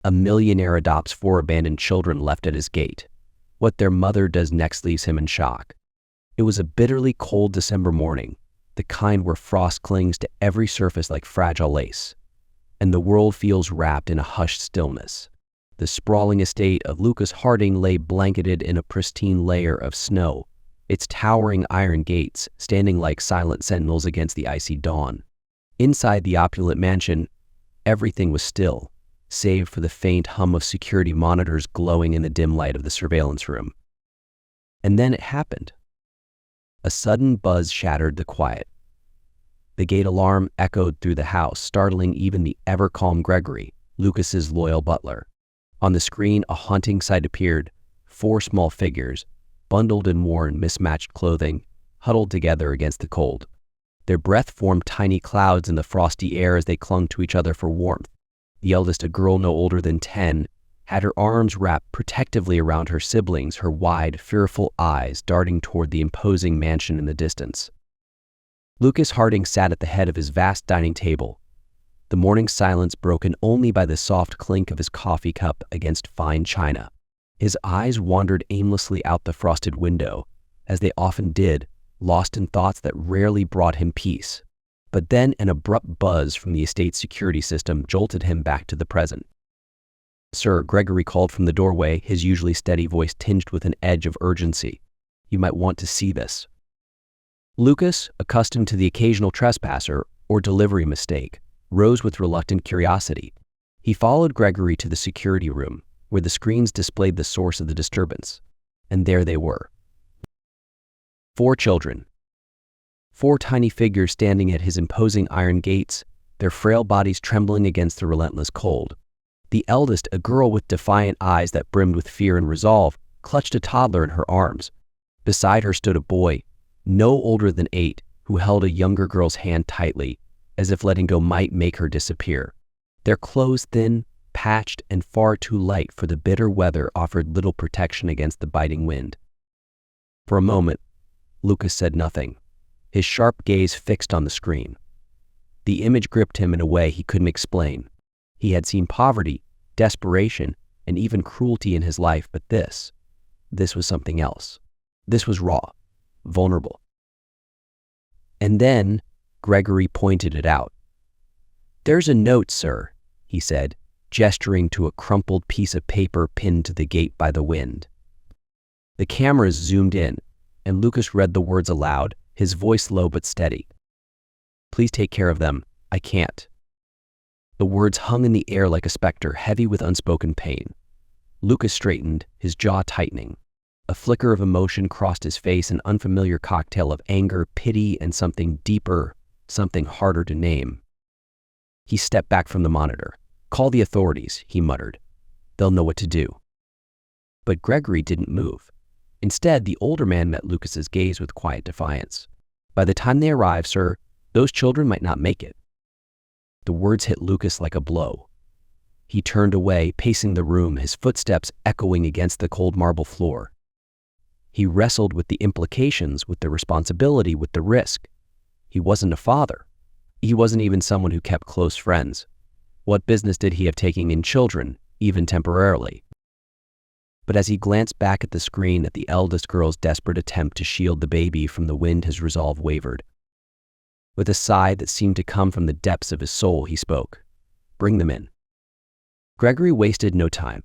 A millionaire adopts 4 abandoned children left at his gate. What their mother does next leaves him in shock. It was a bitterly cold December morning, the kind where frost clings to every surface like fragile lace, and the world feels wrapped in a hushed stillness. The sprawling estate of Lucas Harding lay blanketed in a pristine layer of snow, its towering iron gates standing like silent sentinels against the icy dawn. Inside the opulent mansion, everything was still, save for the faint hum of security monitors glowing in the dim light of the surveillance room. And then it happened. A sudden buzz shattered the quiet. The gate alarm echoed through the house, startling even the ever-calm Gregory, Lucas's loyal butler. On the screen, a haunting sight appeared: 4 small figures, bundled in worn, mismatched clothing, huddled together against the cold. Their breath formed tiny clouds in the frosty air as they clung to each other for warmth. The eldest, a girl no older than 10, had her arms wrapped protectively around her siblings, her wide, fearful eyes darting toward the imposing mansion in the distance. Lucas Harding sat at the head of his vast dining table, the morning silence broken only by the soft clink of his coffee cup against fine china. His eyes wandered aimlessly out the frosted window, as they often did, lost in thoughts that rarely brought him peace. But then an abrupt buzz from the estate's security system jolted him back to the present. "Sir," Gregory called from the doorway, his usually steady voice tinged with an edge of urgency. "You might want to see this." Lucas, accustomed to the occasional trespasser or delivery mistake, rose with reluctant curiosity. He followed Gregory to the security room, where the screens displayed the source of the disturbance. And there they were. 4 children. 4 tiny figures standing at his imposing iron gates, their frail bodies trembling against the relentless cold. The eldest, a girl with defiant eyes that brimmed with fear and resolve, clutched a toddler in her arms. Beside her stood a boy, no older than 8, who held a younger girl's hand tightly, as if letting go might make her disappear. Their clothes thin, patched, and far too light for the bitter weather offered little protection against the biting wind. For a moment, Lucas said nothing, his sharp gaze fixed on the screen. The image gripped him in a way he couldn't explain. He had seen poverty, desperation, and even cruelty in his life, but this was something else. This was raw, vulnerable. And then Gregory pointed it out. "There's a note, sir," he said, gesturing to a crumpled piece of paper pinned to the gate by the wind. The cameras zoomed in, and Lucas read the words aloud, his voice low but steady. "Please take care of them. I can't." The words hung in the air like a specter, heavy with unspoken pain. Lucas straightened, his jaw tightening. A flicker of emotion crossed his face, an unfamiliar cocktail of anger, pity, and something deeper, something harder to name. He stepped back from the monitor. "Call the authorities," he muttered. "They'll know what to do." But Gregory didn't move. Instead, the older man met Lucas's gaze with quiet defiance. "By the time they arrive, sir, those children might not make it." The words hit Lucas like a blow. He turned away, pacing the room, his footsteps echoing against the cold marble floor. He wrestled with the implications, with the responsibility, with the risk. He wasn't a father. He wasn't even someone who kept close friends. What business did he have taking in children, even temporarily? But as he glanced back at the screen, at the eldest girl's desperate attempt to shield the baby from the wind, his resolve wavered. With a sigh that seemed to come from the depths of his soul, he spoke. "Bring them in." Gregory wasted no time.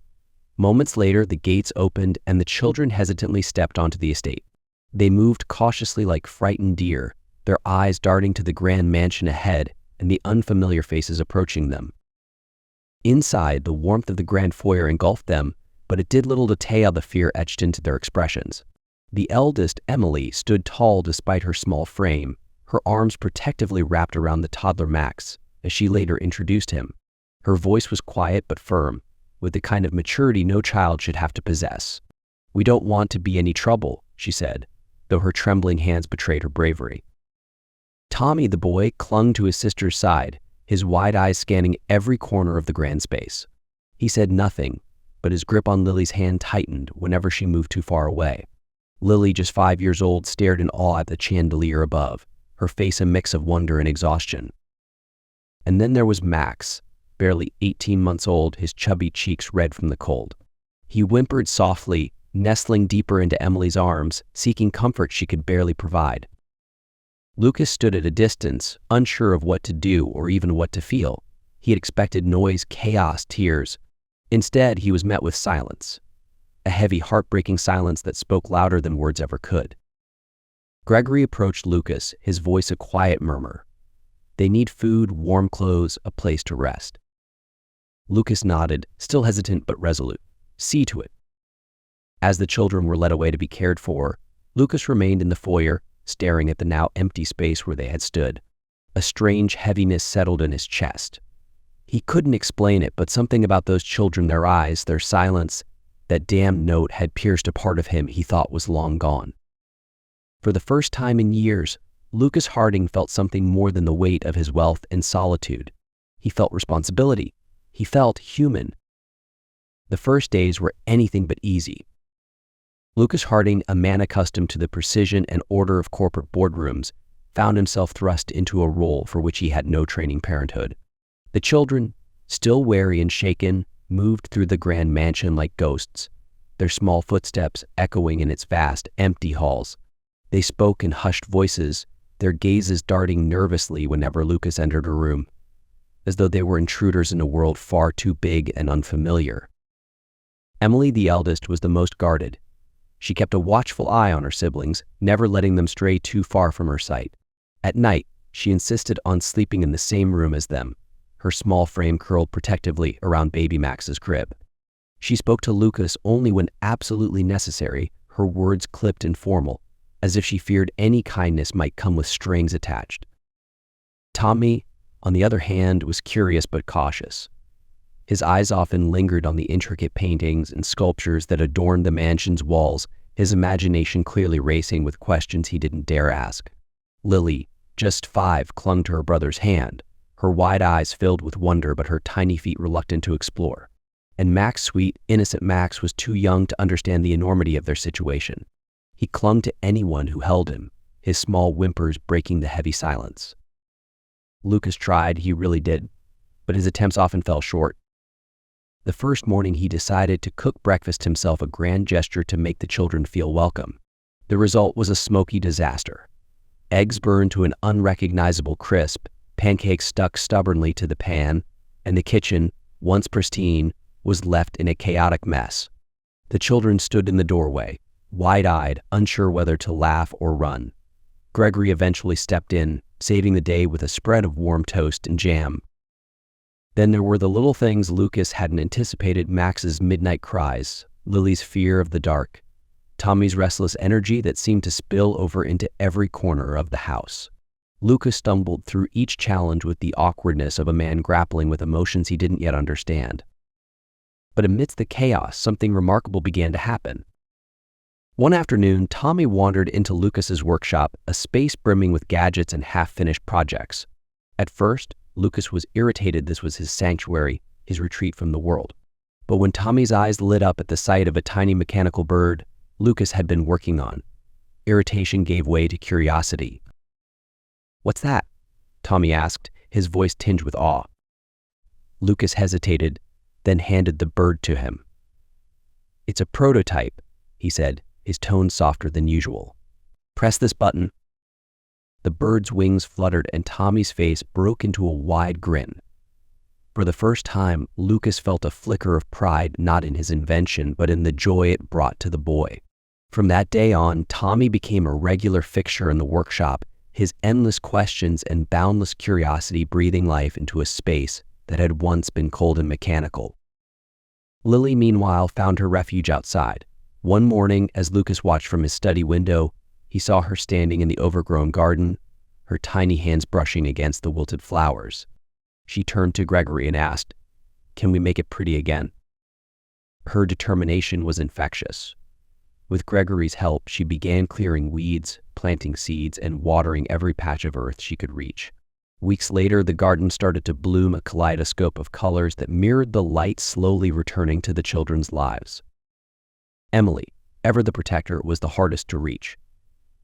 Moments later, the gates opened and the children hesitantly stepped onto the estate. They moved cautiously like frightened deer, their eyes darting to the grand mansion ahead and the unfamiliar faces approaching them. Inside, the warmth of the grand foyer engulfed them, but it did little to tell the fear etched into their expressions. The eldest, Emily, stood tall despite her small frame, her arms protectively wrapped around the toddler Max, as she later introduced him. Her voice was quiet but firm, with the kind of maturity no child should have to possess. "We don't want to be any trouble," she said, though her trembling hands betrayed her bravery. Tommy, the boy, clung to his sister's side, his wide eyes scanning every corner of the grand space. He said nothing, but his grip on Lily's hand tightened whenever she moved too far away. Lily, just 5 years old, stared in awe at the chandelier above, her face a mix of wonder and exhaustion. And then there was Max, barely 18 months old, his chubby cheeks red from the cold. He whimpered softly, nestling deeper into Emily's arms, seeking comfort she could barely provide. Lucas stood at a distance, unsure of what to do or even what to feel. He had expected noise, chaos, tears. Instead, he was met with silence. A heavy, heartbreaking silence that spoke louder than words ever could. Gregory approached Lucas, his voice a quiet murmur. They need food, warm clothes, a place to rest. Lucas nodded, still hesitant but resolute. See to it. As the children were led away to be cared for, Lucas remained in the foyer, staring at the now empty space where they had stood. A strange heaviness settled in his chest. He couldn't explain it, but something about those children, their eyes, their silence, that damned note had pierced a part of him he thought was long gone. For the first time in years, Lucas Harding felt something more than the weight of his wealth and solitude. He felt responsibility. He felt human. The first days were anything but easy. Lucas Harding, a man accustomed to the precision and order of corporate boardrooms, found himself thrust into a role for which he had no training parenthood. The children, still wary and shaken, moved through the grand mansion like ghosts, their small footsteps echoing in its vast, empty halls. They spoke in hushed voices, their gazes darting nervously whenever Lucas entered a room, as though they were intruders in a world far too big and unfamiliar. Emily, the eldest, was the most guarded. She kept a watchful eye on her siblings, never letting them stray too far from her sight. At night, she insisted on sleeping in the same room as them, her small frame curled protectively around baby Max's crib. She spoke to Lucas only when absolutely necessary, her words clipped and formal, as if she feared any kindness might come with strings attached. Tommy, on the other hand, was curious but cautious. His eyes often lingered on the intricate paintings and sculptures that adorned the mansion's walls, his imagination clearly racing with questions he didn't dare ask. Lily, just 5, clung to her brother's hand, her wide eyes filled with wonder but her tiny feet reluctant to explore. And Max, sweet, innocent Max, was too young to understand the enormity of their situation. He clung to anyone who held him, his small whimpers breaking the heavy silence. Lucas tried, he really did, but his attempts often fell short. The first morning he decided to cook breakfast himself, a grand gesture to make the children feel welcome. The result was a smoky disaster. Eggs burned to an unrecognizable crisp, pancakes stuck stubbornly to the pan, and the kitchen, once pristine, was left in a chaotic mess. The children stood in the doorway, wide-eyed, unsure whether to laugh or run. Gregory eventually stepped in, saving the day with a spread of warm toast and jam. Then there were the little things Lucas hadn't anticipated: Max's midnight cries, Lily's fear of the dark, Tommy's restless energy that seemed to spill over into every corner of the house. Lucas stumbled through each challenge with the awkwardness of a man grappling with emotions he didn't yet understand. But amidst the chaos, something remarkable began to happen. One afternoon, Tommy wandered into Lucas's workshop, a space brimming with gadgets and half-finished projects. At first, Lucas was irritated. This was his sanctuary, his retreat from the world. But when Tommy's eyes lit up at the sight of a tiny mechanical bird Lucas had been working on, irritation gave way to curiosity. "What's that?" Tommy asked, his voice tinged with awe. Lucas hesitated, then handed the bird to him. "It's a prototype," he said, his tone softer than usual. "Press this button." The bird's wings fluttered and Tommy's face broke into a wide grin. For the first time, Lucas felt a flicker of pride, not in his invention, but in the joy it brought to the boy. From that day on, Tommy became a regular fixture in the workshop, his endless questions and boundless curiosity breathing life into a space that had once been cold and mechanical. Lily, meanwhile, found her refuge outside. One morning, as Lucas watched from his study window, he saw her standing in the overgrown garden, her tiny hands brushing against the wilted flowers. She turned to Gregory and asked, "Can we make it pretty again?" Her determination was infectious. With Gregory's help, she began clearing weeds, planting seeds, and watering every patch of earth she could reach. Weeks later, the garden started to bloom, a kaleidoscope of colors that mirrored the light slowly returning to the children's lives. Emily, ever the protector, was the hardest to reach.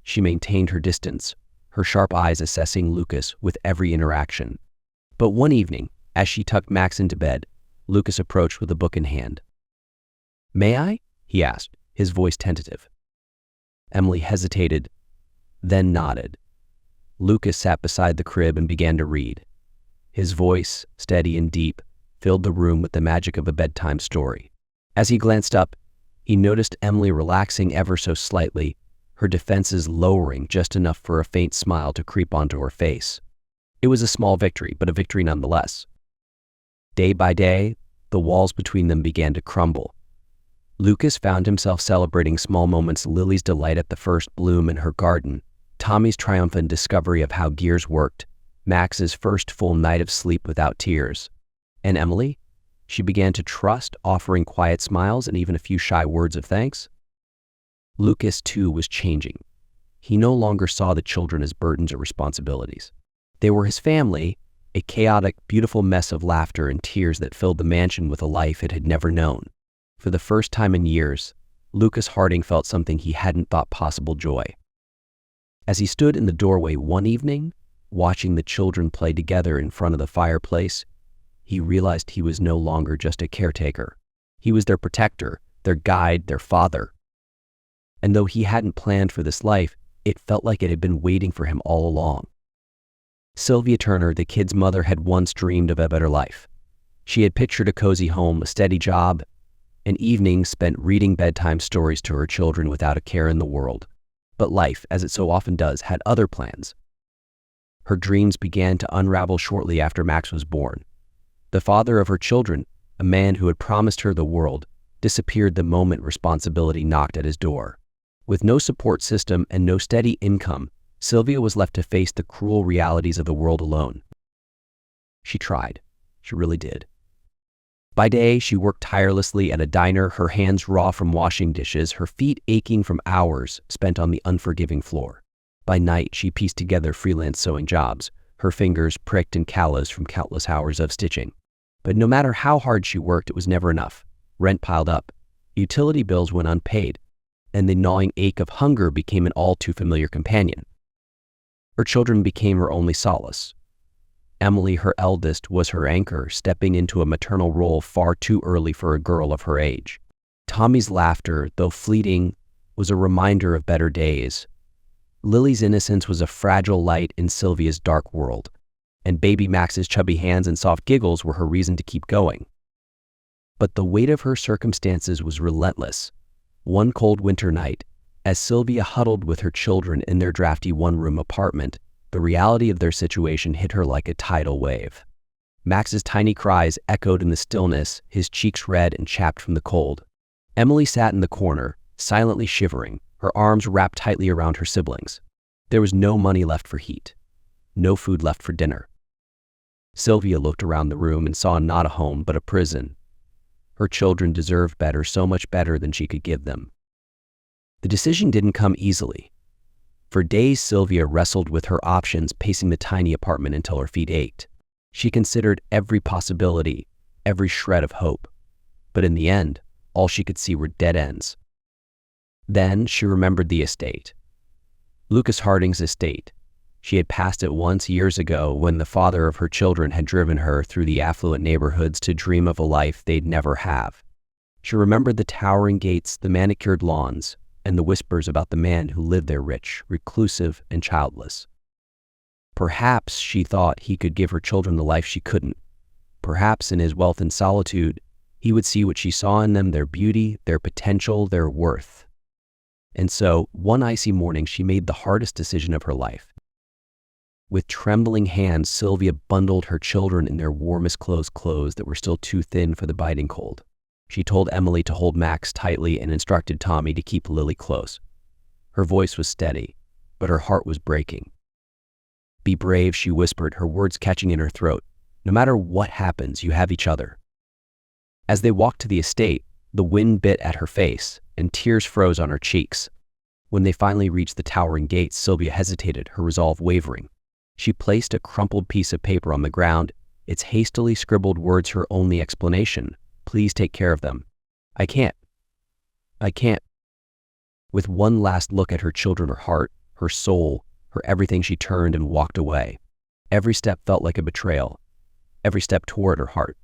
She maintained her distance, her sharp eyes assessing Lucas with every interaction. But one evening, As she tucked Max into bed, Lucas approached with a book in hand. "May I?" he asked, his voice tentative. Emily hesitated, then nodded. Lucas sat beside the crib and began to read. His voice, steady and deep, filled the room with the magic of a bedtime story. As he glanced up, he noticed Emily relaxing ever so slightly, her defenses lowering just enough for a faint smile to creep onto her face. It was a small victory, but a victory nonetheless. Day by day, the walls between them began to crumble. Lucas found himself celebrating small moments: Lily's delight at the first bloom in her garden, Tommy's triumphant discovery of how gears worked, Max's first full night of sleep without tears. And Emily? She began to trust, offering quiet smiles and even a few shy words of thanks. Lucas, too, was changing. He no longer saw the children as burdens or responsibilities. They were his family, a chaotic, beautiful mess of laughter and tears that filled the mansion with a life it had never known. For the first time in years, Lucas Harding felt something he hadn't thought possible: joy. As he stood in the doorway one evening, watching the children play together in front of the fireplace, he realized he was no longer just a caretaker. He was their protector, their guide, their father. And though he hadn't planned for this life, it felt like it had been waiting for him all along. Sylvia Turner, the kid's mother, had once dreamed of a better life. She had pictured a cozy home, a steady job, an evening spent reading bedtime stories to her children without a care in the world. But life, as it so often does, had other plans. Her dreams began to unravel shortly after Max was born. The father of her children, a man who had promised her the world, disappeared the moment responsibility knocked at his door. With no support system and no steady income, Sylvia was left to face the cruel realities of the world alone. She tried. She really did. By day, she worked tirelessly at a diner, her hands raw from washing dishes, her feet aching from hours spent on the unforgiving floor. By night, she pieced together freelance sewing jobs, her fingers pricked and calloused from countless hours of stitching. But no matter how hard she worked, it was never enough. Rent piled up, utility bills went unpaid, and the gnawing ache of hunger became an all-too-familiar companion. Her children became her only solace. Emily, her eldest, was her anchor, stepping into a maternal role far too early for a girl of her age. Tommy's laughter, though fleeting, was a reminder of better days. Lily's innocence was a fragile light in Sylvia's dark world, and baby Max's chubby hands and soft giggles were her reason to keep going. But the weight of her circumstances was relentless. One cold winter night, as Sylvia huddled with her children in their drafty one-room apartment, the reality of their situation hit her like a tidal wave. Max's tiny cries echoed in the stillness, his cheeks red and chapped from the cold. Emily sat in the corner, silently shivering, her arms wrapped tightly around her siblings. There was no money left for heat, no food left for dinner. Sylvia looked around the room and saw not a home but a prison. Her children deserved better, so much better than she could give them. The decision didn't come easily. For days, Sylvia wrestled with her options, pacing the tiny apartment until her feet ached. She considered every possibility, every shred of hope. But in the end, all she could see were dead ends. Then she remembered the estate. Lucas Harding's estate. She had passed it once years ago when the father of her children had driven her through the affluent neighborhoods to dream of a life they'd never have. She remembered the towering gates, the manicured lawns, and the whispers about the man who lived there, rich, reclusive, and childless. Perhaps she thought he could give her children the life she couldn't. Perhaps in his wealth and solitude, he would see what she saw in them, their beauty, their potential, their worth. And so, one icy morning, she made the hardest decision of her life. With trembling hands, Sylvia bundled her children in their warmest clothes that were still too thin for the biting cold. She told Emily to hold Max tightly and instructed Tommy to keep Lily close. Her voice was steady, but her heart was breaking. "Be brave," she whispered, her words catching in her throat. "No matter what happens, you have each other." As they walked to the estate, the wind bit at her face, and tears froze on her cheeks. When they finally reached the towering gates, Sylvia hesitated, her resolve wavering. She placed a crumpled piece of paper on the ground, its hastily scribbled words her only explanation. "Please take care of them." I can't. With one last look at her children, her heart, her soul, her everything, she turned and walked away. Every step felt like a betrayal. every step toward her heart.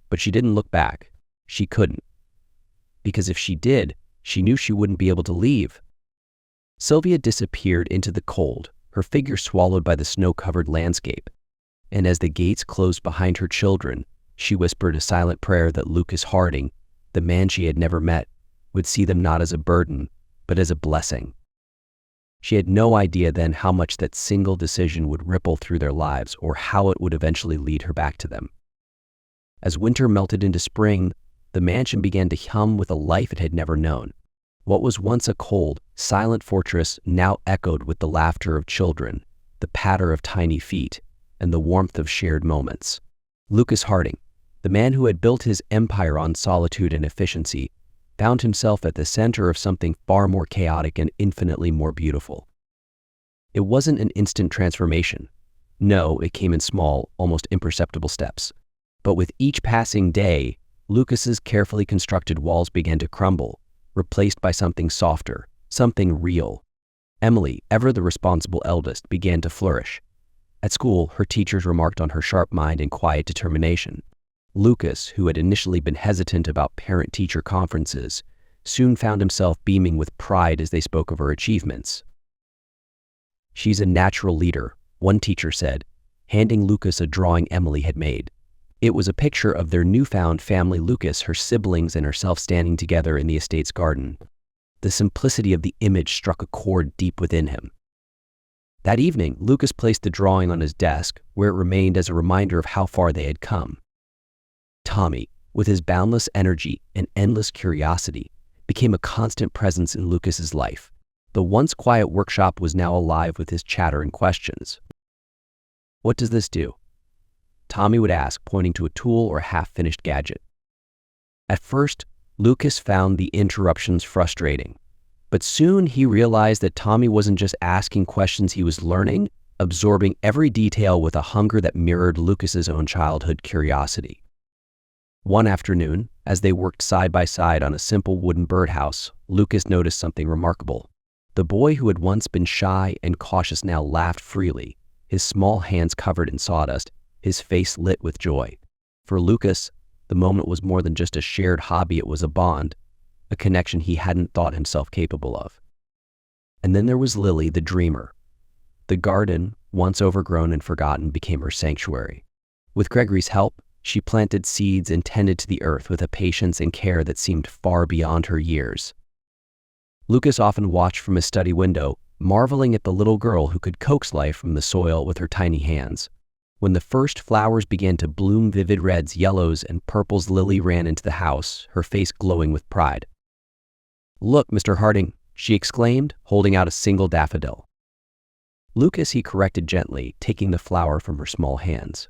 But she didn't look back. She couldn't. Because if she did, she knew she wouldn't be able to leave. Sylvia disappeared into the cold, her figure swallowed by the snow-covered landscape. And as the gates closed behind her children, she whispered a silent prayer that Lucas Harding, the man she had never met, would see them not as a burden, but as a blessing. She had no idea then how much that single decision would ripple through their lives or how it would eventually lead her back to them. As winter melted into spring, the mansion began to hum with a life it had never known. What was once a cold, silent fortress now echoed with the laughter of children, the patter of tiny feet, and the warmth of shared moments. Lucas Harding, the man who had built his empire on solitude and efficiency, found himself at the center of something far more chaotic and infinitely more beautiful. It wasn't an instant transformation. No, it came in small, almost imperceptible steps. But with each passing day, Lucas's carefully constructed walls began to crumble, replaced by something softer, something real. Emily, ever the responsible eldest, began to flourish. At school, her teachers remarked on her sharp mind and quiet determination. Lucas, who had initially been hesitant about parent-teacher conferences, soon found himself beaming with pride as they spoke of her achievements. "She's a natural leader," one teacher said, handing Lucas a drawing Emily had made. It was a picture of their newfound family, Lucas, her siblings, and herself standing together in the estate's garden. The simplicity of the image struck a chord deep within him. That evening, Lucas placed the drawing on his desk, where it remained as a reminder of how far they had come. Tommy, with his boundless energy and endless curiosity, became a constant presence in Lucas's life. The once quiet workshop was now alive with his chatter and questions. "What does this do?" Tommy would ask, pointing to a tool or half-finished gadget. At first, Lucas found the interruptions frustrating, but soon he realized that Tommy wasn't just asking questions, he was learning, absorbing every detail with a hunger that mirrored Lucas's own childhood curiosity. One afternoon, as they worked side by side on a simple wooden birdhouse, Lucas noticed something remarkable. The boy who had once been shy and cautious now laughed freely, his small hands covered in sawdust, his face lit with joy. For Lucas, the moment was more than just a shared hobby, it was a bond, a connection he hadn't thought himself capable of. And then there was Lily, the dreamer. The garden, once overgrown and forgotten, became her sanctuary. With Gregory's help, she planted seeds and tended to the earth with a patience and care that seemed far beyond her years. Lucas often watched from his study window, marveling at the little girl who could coax life from the soil with her tiny hands. When the first flowers began to bloom vivid reds, yellows, and purples, Lily ran into the house, her face glowing with pride. "Look, Mr. Harding," she exclaimed, holding out a single daffodil. Lucas, he corrected gently, taking the flower from her small hands.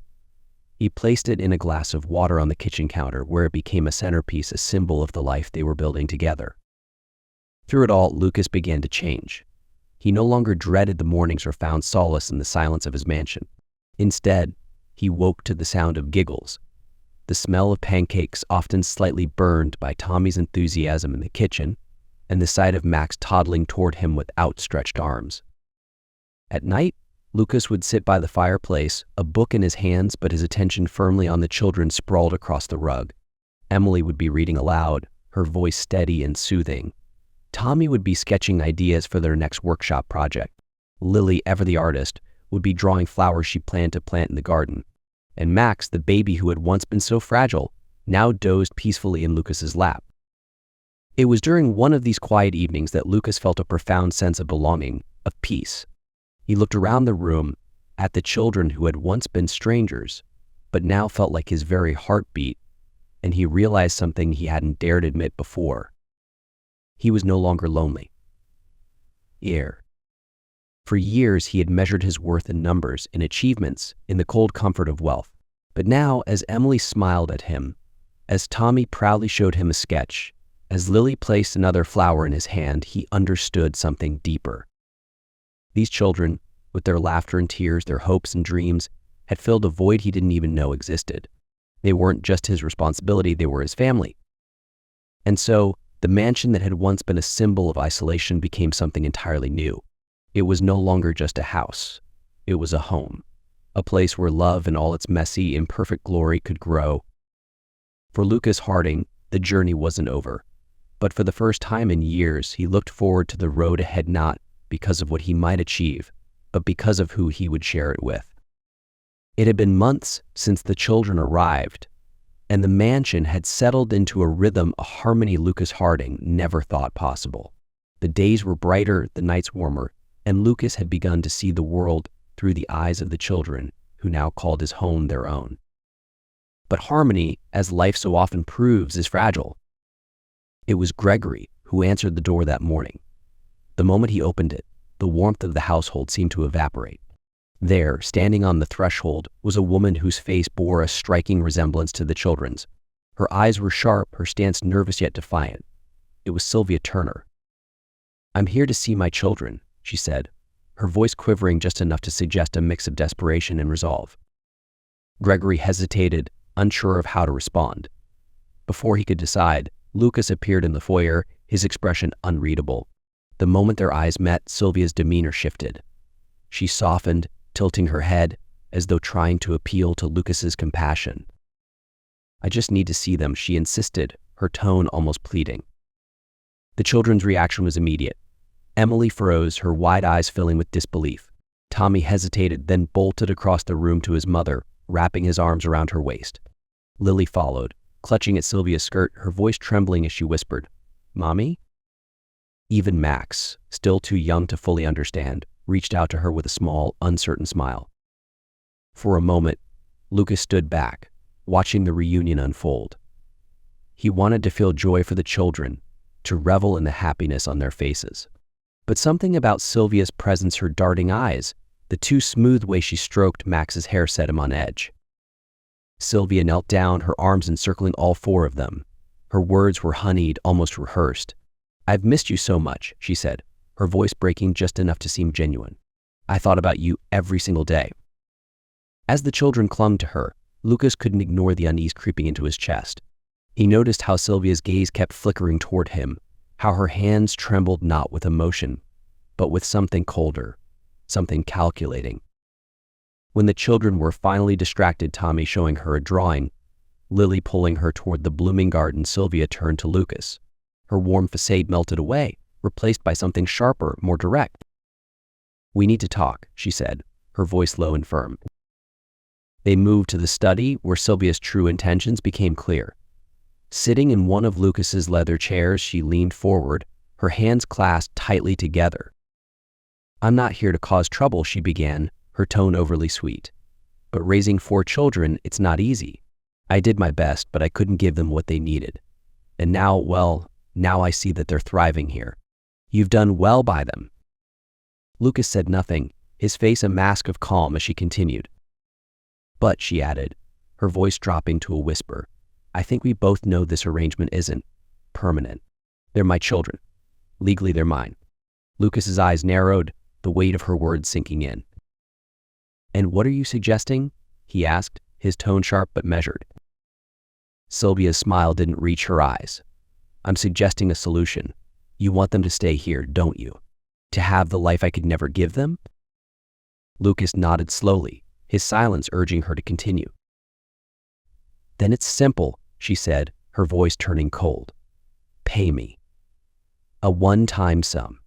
He placed it in a glass of water on the kitchen counter, where it became a centerpiece, a symbol of the life they were building together. Through it all, Lucas began to change. He no longer dreaded the mornings or found solace in the silence of his mansion. Instead, he woke to the sound of giggles, the smell of pancakes often slightly burned by Tommy's enthusiasm in the kitchen, and the sight of Max toddling toward him with outstretched arms. At night, Lucas would sit by the fireplace, a book in his hands, but his attention firmly on the children sprawled across the rug. Emily would be reading aloud, her voice steady and soothing. Tommy would be sketching ideas for their next workshop project. Lily, ever the artist, would be drawing flowers she planned to plant in the garden. And Max, the baby who had once been so fragile, now dozed peacefully in Lucas's lap. It was during one of these quiet evenings that Lucas felt a profound sense of belonging, of peace. He looked around the room, at the children who had once been strangers, but now felt like his very heartbeat, and he realized something he hadn't dared admit before. He was no longer lonely. For years, he had measured his worth in numbers, in achievements, in the cold comfort of wealth. But now, as Emily smiled at him, as Tommy proudly showed him a sketch, as Lily placed another flower in his hand, he understood something deeper. These children, with their laughter and tears, their hopes and dreams, had filled a void he didn't even know existed. They weren't just his responsibility, they were his family. And so, the mansion that had once been a symbol of isolation became something entirely new. It was no longer just a house. It was a home. a place where love in all its messy, imperfect glory could grow. For Lucas Harding, the journey wasn't over. But for the first time in years, he looked forward to the road ahead not because of what he might achieve, but because of who he would share it with. It had been months since the children arrived, and the mansion had settled into a rhythm, a harmony Lucas Harding never thought possible. The days were brighter, the nights warmer, and Lucas had begun to see the world through the eyes of the children, who now called his home their own. But harmony, as life so often proves, is fragile. It was Gregory who answered the door that morning. The moment he opened it, the warmth of the household seemed to evaporate. There, standing on the threshold, was a woman whose face bore a striking resemblance to the children's. Her eyes were sharp, her stance nervous yet defiant. It was Sylvia Turner. "I'm here to see my children," she said, her voice quivering just enough to suggest a mix of desperation and resolve. Gregory hesitated, unsure of how to respond. Before he could decide, Lucas appeared in the foyer, his expression unreadable. The moment their eyes met, Sylvia's demeanor shifted. She softened, tilting her head, as though trying to appeal to Lucas's compassion. "I just need to see them," she insisted, her tone almost pleading. The children's reaction was immediate. Emily froze, her wide eyes filling with disbelief. Tommy hesitated, then bolted across the room to his mother, wrapping his arms around her waist. Lily followed, clutching at Sylvia's skirt, her voice trembling as she whispered, "Mommy?" Even Max, still too young to fully understand, reached out to her with a small, uncertain smile. For a moment, Lucas stood back, watching the reunion unfold. He wanted to feel joy for the children, to revel in the happiness on their faces. But something about Sylvia's presence, her darting eyes, the too smooth way she stroked Max's hair set him on edge. Sylvia knelt down, her arms encircling all four of them. Her words were honeyed, almost rehearsed. "I've missed you so much," she said, her voice breaking just enough to seem genuine. "I thought about you every single day." As the children clung to her, Lucas couldn't ignore the unease creeping into his chest. He noticed how Sylvia's gaze kept flickering toward him, how her hands trembled not with emotion, but with something colder, something calculating. When the children were finally distracted, Tommy showing her a drawing, Lily pulling her toward the blooming garden, Sylvia turned to Lucas. Her warm facade melted away, replaced by something sharper, more direct. "We need to talk," she said, her voice low and firm. They moved to the study, where Sylvia's true intentions became clear. Sitting in one of Lucas's leather chairs, she leaned forward, her hands clasped tightly together. "I'm not here to cause trouble," she began, her tone overly sweet. "But raising 4 children, it's not easy. I did my best, but I couldn't give them what they needed. And now, well, now I see that they're thriving here. You've done well by them." Lucas said nothing, his face a mask of calm as she continued. "But," she added, her voice dropping to a whisper, "I think we both know this arrangement isn't permanent. They're my children. Legally, they're mine." Lucas's eyes narrowed, the weight of her words sinking in. "And what are you suggesting?" he asked, his tone sharp but measured. Sylvia's smile didn't reach her eyes. "I'm suggesting a solution. You want them to stay here, don't you? To have the life I could never give them?" Lucas nodded slowly, his silence urging her to continue. "Then it's simple," she said, her voice turning cold. "Pay me. A one-time sum.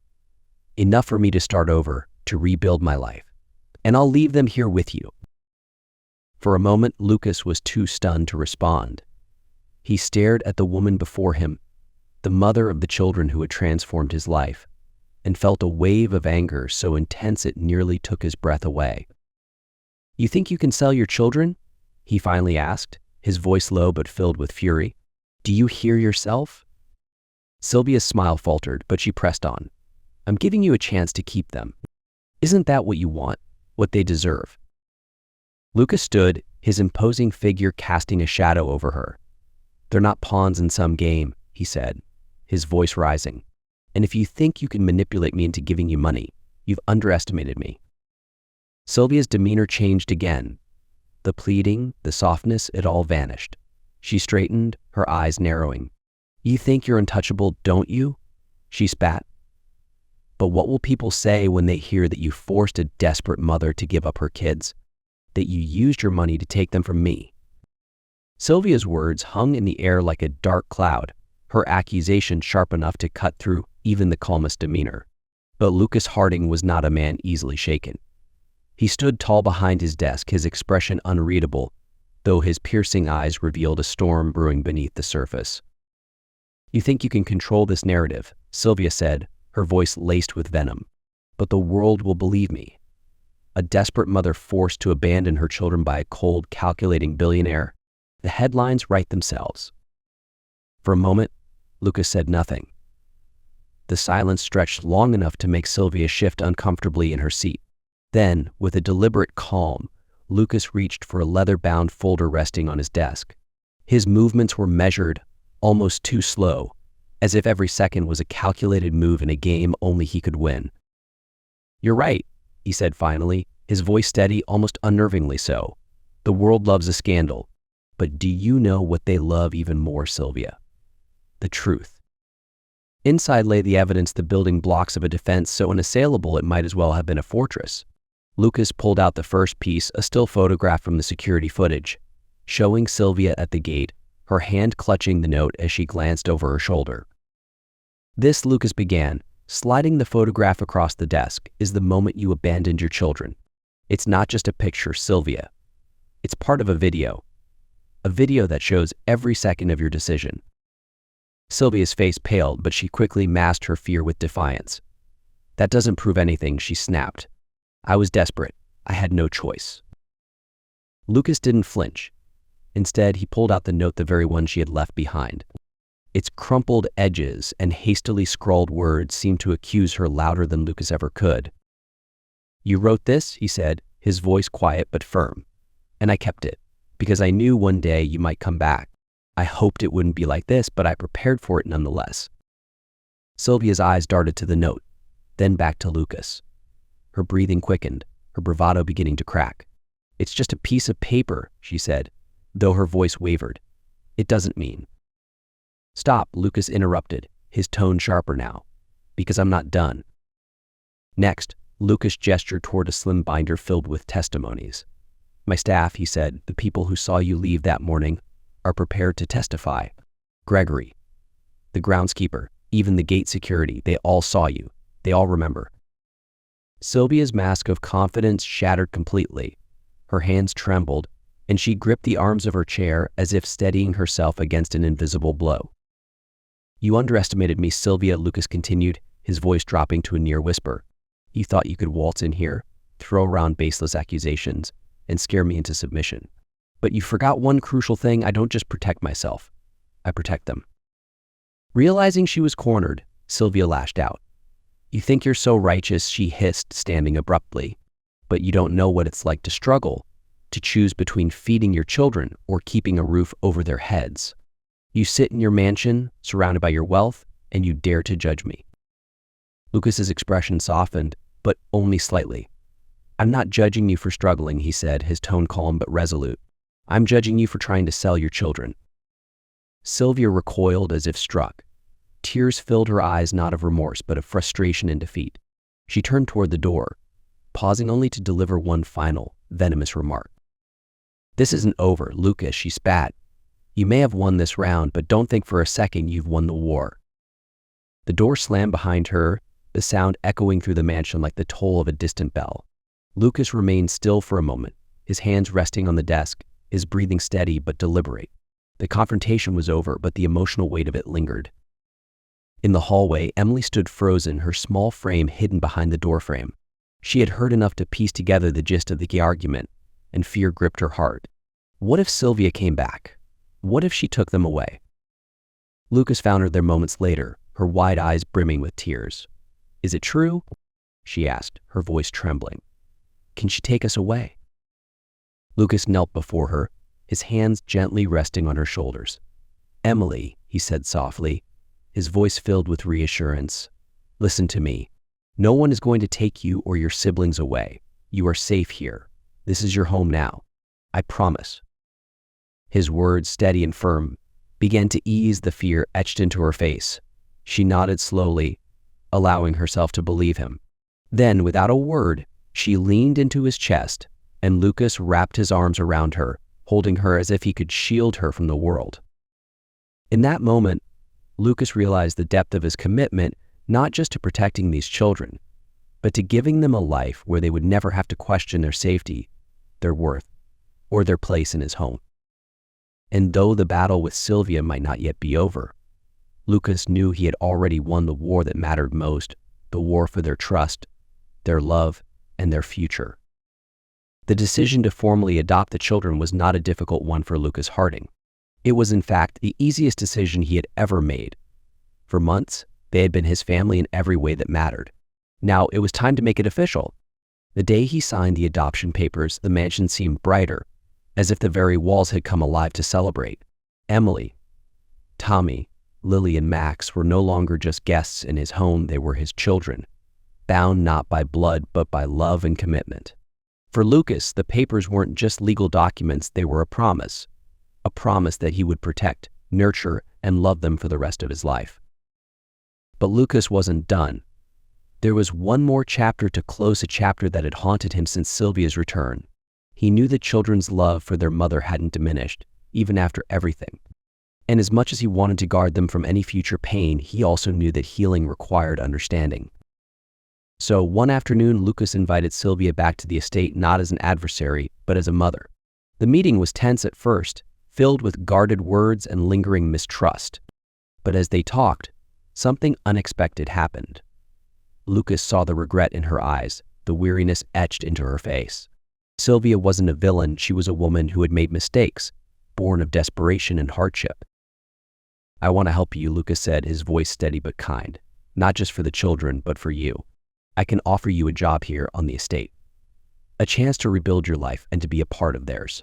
Enough for me to start over, to rebuild my life. And I'll leave them here with you." For a moment, Lucas was too stunned to respond. He stared at the woman before him, the mother of the children who had transformed his life, and felt a wave of anger so intense it nearly took his breath away. "You think you can sell your children?" he finally asked, his voice low but filled with fury. "Do you hear yourself?" Sylvia's smile faltered, but she pressed on. "I'm giving you a chance to keep them. Isn't that what you want, what they deserve?" Lucas stood, his imposing figure casting a shadow over her. "They're not pawns in some game," he said, his voice rising. "And if you think you can manipulate me into giving you money, you've underestimated me." Sylvia's demeanor changed again. The pleading, the softness, it all vanished. She straightened, her eyes narrowing. "You think you're untouchable, don't you?" she spat. "But what will people say when they hear that you forced a desperate mother to give up her kids? that you used your money to take them from me." Sylvia's words hung in the air like a dark cloud, her accusation sharp enough to cut through even the calmest demeanor. But Lucas Harding was not a man easily shaken. He stood tall behind his desk, his expression unreadable, though his piercing eyes revealed a storm brewing beneath the surface. "You think you can control this narrative," Sylvia said, her voice laced with venom. "But the world will believe me. A desperate mother forced to abandon her children by a cold, calculating billionaire. The headlines write themselves." For a moment, Lucas said nothing. The silence stretched long enough to make Sylvia shift uncomfortably in her seat. Then, with a deliberate calm, Lucas reached for a leather-bound folder resting on his desk. His movements were measured, almost too slow, as if every second was a calculated move in a game only he could win. "You're right," he said finally, his voice steady, almost unnervingly so. "The world loves a scandal. But do you know what they love even more, Sylvia? The truth." Inside lay the evidence, the building blocks of a defense so unassailable it might as well have been a fortress. Lucas pulled out the first piece, a still photograph from the security footage, showing Sylvia at the gate, her hand clutching the note as she glanced over her shoulder. "This," Lucas began, sliding the photograph across the desk, "is the moment you abandoned your children. It's not just a picture, Sylvia. It's part of a video that shows every second of your decision." Sylvia's face paled, but she quickly masked her fear with defiance. "That doesn't prove anything," she snapped. "I was desperate. I had no choice." Lucas didn't flinch. Instead, he pulled out the note, the very one she had left behind. Its crumpled edges and hastily scrawled words seemed to accuse her louder than Lucas ever could. "You wrote this," he said, his voice quiet but firm. "And I kept it, because I knew one day you might come back. I hoped it wouldn't be like this, but I prepared for it nonetheless." Sylvia's eyes darted to the note, then back to Lucas. Her breathing quickened, her bravado beginning to crack. "It's just a piece of paper," she said, though her voice wavered. "It doesn't mean—" "Stop," Lucas interrupted, his tone sharper now, "because I'm not done." Next, Lucas gestured toward a slim binder filled with testimonies. "My staff," he said, "the people who saw you leave that morning, are prepared to testify. Gregory, the groundskeeper, even the gate security, they all saw you. They all remember." Sylvia's mask of confidence shattered completely. Her hands trembled, and she gripped the arms of her chair as if steadying herself against an invisible blow. "You underestimated me, Sylvia," Lucas continued, his voice dropping to a near whisper. "You thought you could waltz in here, throw around baseless accusations, and scare me into submission. But you forgot one crucial thing. I don't just protect myself. I protect them." Realizing she was cornered, Sylvia lashed out. "You think you're so righteous," she hissed, standing abruptly. "But you don't know what it's like to struggle, to choose between feeding your children or keeping a roof over their heads. You sit in your mansion, surrounded by your wealth, and you dare to judge me." Lucas's expression softened, but only slightly. "I'm not judging you for struggling," he said, his tone calm but resolute. "I'm judging you for trying to sell your children." Sylvia recoiled as if struck. Tears filled her eyes, not of remorse, but of frustration and defeat. She turned toward the door, pausing only to deliver one final, venomous remark. "This isn't over, Lucas," she spat. "You may have won this round, but don't think for a second you've won the war." The door slammed behind her, the sound echoing through the mansion like the toll of a distant bell. Lucas remained still for a moment, his hands resting on the desk, his breathing steady but deliberate. The confrontation was over, but the emotional weight of it lingered. In the hallway, Emily stood frozen, her small frame hidden behind the doorframe. She had heard enough to piece together the gist of the argument, and fear gripped her heart. What if Sylvia came back? What if she took them away? Lucas found her there moments later, her wide eyes brimming with tears. "Is it true?" she asked, her voice trembling. "Can she take us away?" Lucas knelt before her, his hands gently resting on her shoulders. "Emily," he said softly, his voice filled with reassurance, "listen to me. No one is going to take you or your siblings away. You are safe here. This is your home now. I promise." His words, steady and firm, began to ease the fear etched into her face. She nodded slowly, allowing herself to believe him. Then, without a word, she leaned into his chest and Lucas wrapped his arms around her, holding her as if he could shield her from the world. In that moment, Lucas realized the depth of his commitment, not just to protecting these children, but to giving them a life where they would never have to question their safety, their worth, or their place in his home. And though the battle with Sylvia might not yet be over, Lucas knew he had already won the war that mattered most, the war for their trust, their love, and their future. The decision to formally adopt the children was not a difficult one for Lucas Harding. It was, in fact, the easiest decision he had ever made. For months, they had been his family in every way that mattered. Now it was time to make it official. The day he signed the adoption papers, the mansion seemed brighter, as if the very walls had come alive to celebrate. Emily, Tommy, Lily, and Max were no longer just guests in his home, they were his children, bound not by blood but by love and commitment. For Lucas, the papers weren't just legal documents, they were a promise that he would protect, nurture, and love them for the rest of his life. But Lucas wasn't done. There was one more chapter to close, a chapter that had haunted him since Sylvia's return. He knew the children's love for their mother hadn't diminished, even after everything. And as much as he wanted to guard them from any future pain, he also knew that healing required understanding. So one afternoon, Lucas invited Sylvia back to the estate, not as an adversary, but as a mother. The meeting was tense at first, filled with guarded words and lingering mistrust. But as they talked, something unexpected happened. Lucas saw the regret in her eyes, the weariness etched into her face. Sylvia wasn't a villain, she was a woman who had made mistakes, born of desperation and hardship. "I want to help you," Lucas said, his voice steady but kind. "Not just for the children, but for you. I can offer you a job here on the estate. A chance to rebuild your life and to be a part of theirs."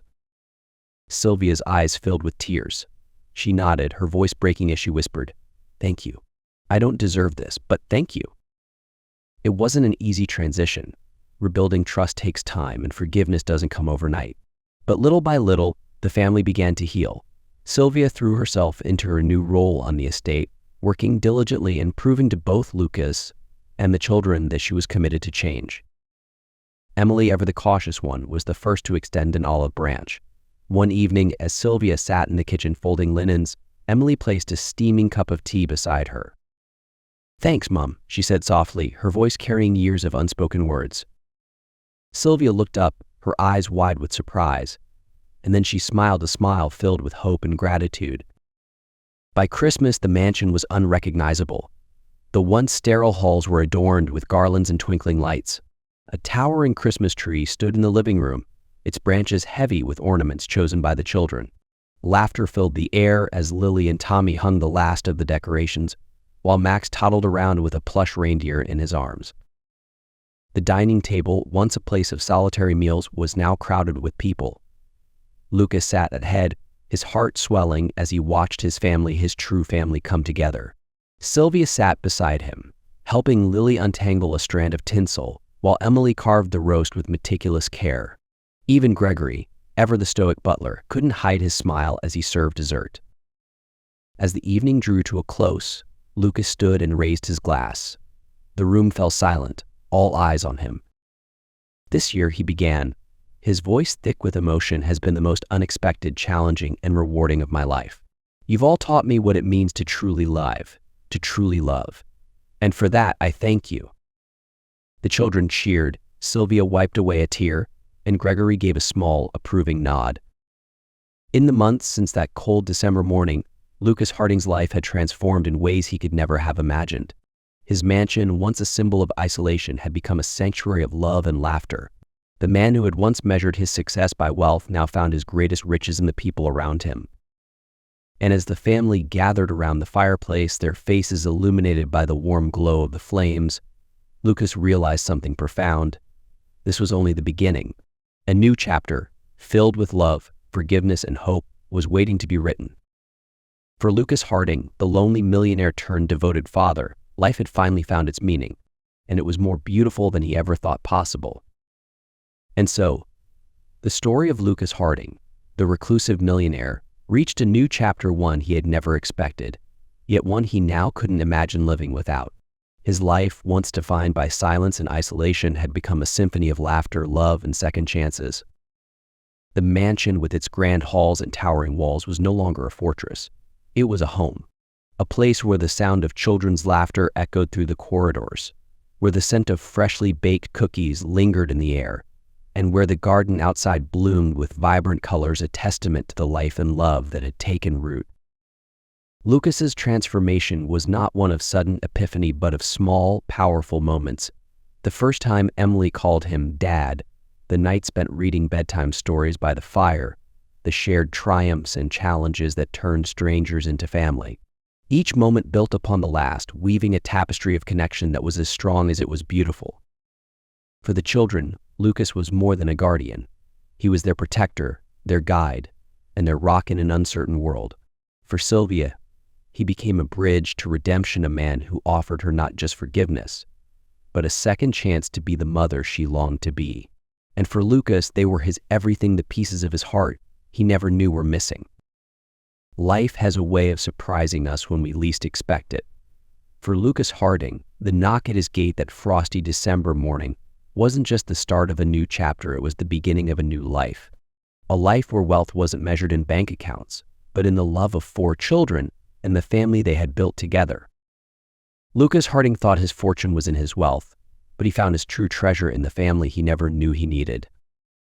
Sylvia's eyes filled with tears. She nodded, her voice breaking as she whispered, "Thank you. I don't deserve this, but thank you." It wasn't an easy transition. Rebuilding trust takes time, and forgiveness doesn't come overnight. But little by little, the family began to heal. Sylvia threw herself into her new role on the estate, working diligently and proving to both Lucas and the children that she was committed to change. Emily, ever the cautious one, was the first to extend an olive branch. One evening, as Sylvia sat in the kitchen folding linens, Emily placed a steaming cup of tea beside her. "Thanks, Mom," she said softly, her voice carrying years of unspoken words. Sylvia looked up, her eyes wide with surprise, and then she smiled, a smile filled with hope and gratitude. By Christmas, the mansion was unrecognizable. The once sterile halls were adorned with garlands and twinkling lights. A towering Christmas tree stood in the living room, its branches heavy with ornaments chosen by the children. Laughter filled the air as Lily and Tommy hung the last of the decorations, while Max toddled around with a plush reindeer in his arms. The dining table, once a place of solitary meals, was now crowded with people. Lucas sat at head, his heart swelling as he watched his family, his true family, come together. Sylvia sat beside him, helping Lily untangle a strand of tinsel, while Emily carved the roast with meticulous care. Even Gregory, ever the stoic butler, couldn't hide his smile as he served dessert. As the evening drew to a close, Lucas stood and raised his glass. The room fell silent, all eyes on him. "This year," he began, his voice thick with emotion, "has been the most unexpected, challenging, and rewarding of my life. You've all taught me what it means to truly love, and for that I thank you." The children cheered, Sylvia wiped away a tear, and Gregory gave a small, approving nod. In the months since that cold December morning, Lucas Harding's life had transformed in ways he could never have imagined. His mansion, once a symbol of isolation, had become a sanctuary of love and laughter. The man who had once measured his success by wealth now found his greatest riches in the people around him. And as the family gathered around the fireplace, their faces illuminated by the warm glow of the flames, Lucas realized something profound. This was only the beginning. A new chapter, filled with love, forgiveness, and hope, was waiting to be written. For Lucas Harding, the lonely millionaire turned devoted father, life had finally found its meaning, and it was more beautiful than he ever thought possible. And so, the story of Lucas Harding, the reclusive millionaire, reached a new chapter, one he had never expected, yet one he now couldn't imagine living without. His life, once defined by silence and isolation, had become a symphony of laughter, love, and second chances. The mansion with its grand halls and towering walls was no longer a fortress. It was a home, a place where the sound of children's laughter echoed through the corridors, where the scent of freshly baked cookies lingered in the air, and where the garden outside bloomed with vibrant colors, a testament to the life and love that had taken root. Lucas's transformation was not one of sudden epiphany, but of small, powerful moments. The first time Emily called him Dad, the night spent reading bedtime stories by the fire, the shared triumphs and challenges that turned strangers into family. Each moment built upon the last, weaving a tapestry of connection that was as strong as it was beautiful. For the children, Lucas was more than a guardian. He was their protector, their guide, and their rock in an uncertain world. For Sylvia, he became a bridge to redemption, a man who offered her not just forgiveness, but a second chance to be the mother she longed to be. And for Lucas, they were his everything, the pieces of his heart he never knew were missing. Life has a way of surprising us when we least expect it. For Lucas Harding, the knock at his gate that frosty December morning wasn't just the start of a new chapter, it was the beginning of a new life. A life where wealth wasn't measured in bank accounts, but in the love of 4 children and the family they had built together. Lucas Harding thought his fortune was in his wealth, but he found his true treasure in the family he never knew he needed.